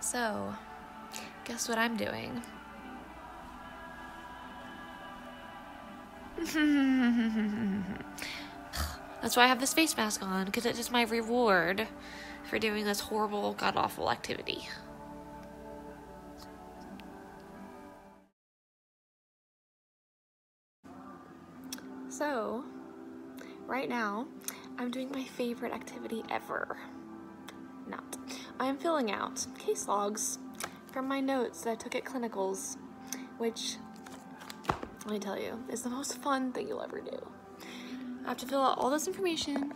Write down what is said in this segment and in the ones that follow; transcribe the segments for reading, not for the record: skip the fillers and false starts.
So, guess what I'm doing? That's why I have this face mask on, because it's just my reward for doing this horrible, god-awful activity. So, right now, I'm doing my favorite activity ever. Not. I'm filling out case logs from my notes that I took at clinicals, which, let me tell you, is the most fun thing you'll ever do. I have to fill out all this information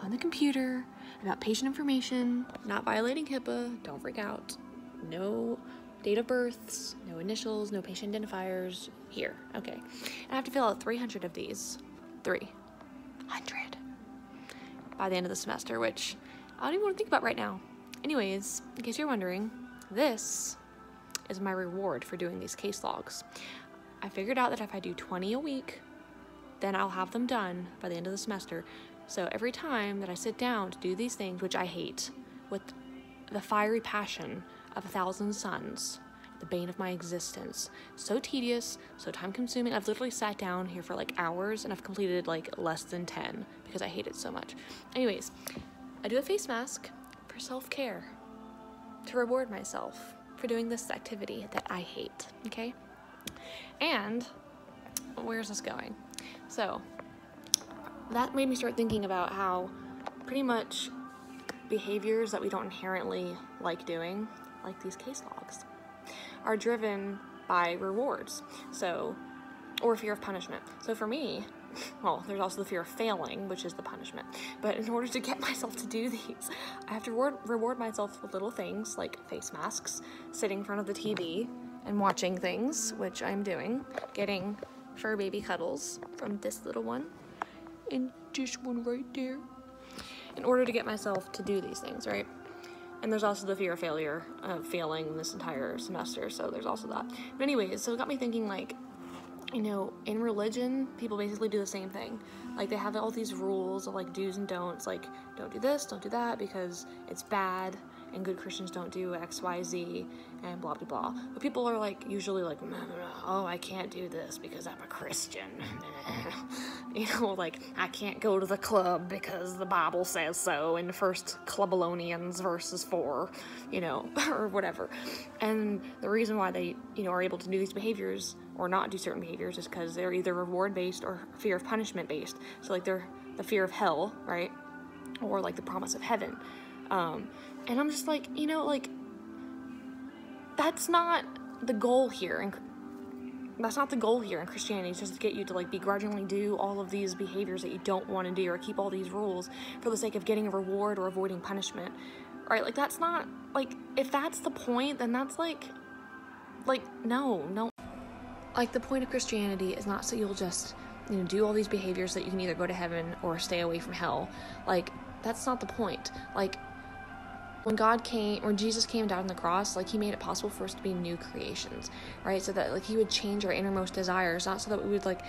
on the computer about patient information, not violating HIPAA, don't freak out. No date of births, no initials, no patient identifiers, here, okay. And I have to fill out 300 of these, 300, by the end of the semester, which I don't even want to think about right now. Anyways, in case you're wondering, this is my reward for doing these case logs. I figured out that if I do 20 a week, then I'll have them done by the end of the semester. So every time that I sit down to do these things, which I hate, with the fiery passion of 1,000 suns, the bane of my existence, so tedious, so time consuming. I've literally sat down here for like hours and I've completed like less than 10 because I hate it so much. Anyways, I do a face mask for self-care, to reward myself for doing this activity that I hate, okay? And where's this going? So that made me start thinking about how pretty much behaviors that we don't inherently like doing, like these case logs, are driven by rewards, so, or fear of punishment. So for me, well, there's also the fear of failing, which is the punishment. But in order to get myself to do these, I have to reward myself with little things like face masks, sitting in front of the TV and watching things, which I'm doing, getting fur baby cuddles from this little one and this one right there, in order to get myself to do these things, right? And there's also the fear of failure, of failing this entire semester, so there's also that. But anyways, so it got me thinking, like, you know, in religion, people basically do the same thing. Like, they have all these rules of, like, do's and don'ts, like, don't do this, don't do that, because it's bad, and good Christians don't do X, Y, Z, and blah, blah, blah. But people are, like, usually like, oh, I can't do this because I'm a Christian. You know, like, I can't go to the club because the Bible says so in 1 Clubalonians verses 4, you know, or whatever. And the reason why they, you know, are able to do these behaviors or not do certain behaviors is because they're either reward-based or fear of punishment-based. So, like, they're the fear of hell, right? Or, like, the promise of heaven. And I'm just like, you know, like, that's not the goal here. And that's not the goal here in Christianity. It's just to get you to, like, begrudgingly do all of these behaviors that you don't want to do, or keep all these rules for the sake of getting a reward or avoiding punishment. Right? Like, that's not, like, if that's the point, then that's, like, no. Like, the point of Christianity is not so you'll just, you know, do all these behaviors that you can either go to heaven or stay away from hell. Like, that's not the point. Like, when Jesus came down on the cross, like, he made it possible for us to be new creations, right? So that, like, he would change our innermost desires, not so that we would, like,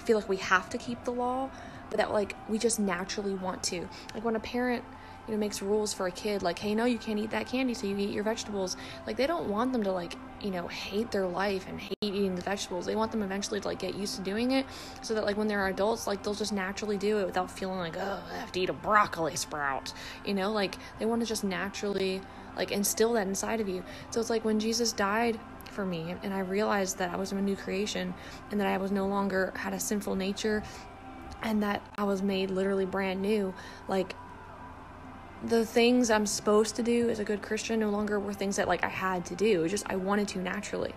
feel like we have to keep the law, but that, like, we just naturally want to. Like, when a parent, you know, makes rules for a kid, like, hey, no, you can't eat that candy, so you eat your vegetables. Like, they don't want them to, like, you know, hate their life and hate eating the vegetables. They want them eventually to, like, get used to doing it, so that, like, when they're adults, like, they'll just naturally do it without feeling like, oh, I have to eat a broccoli sprout, you know? Like, they want to just naturally, like, instill that inside of you. So it's like when Jesus died for me, and I realized that I was a new creation, and that I was no longer had a sinful nature, and that I was made literally brand new, like, the things I'm supposed to do as a good Christian no longer were things that, like, I had to do. It was just I wanted to naturally.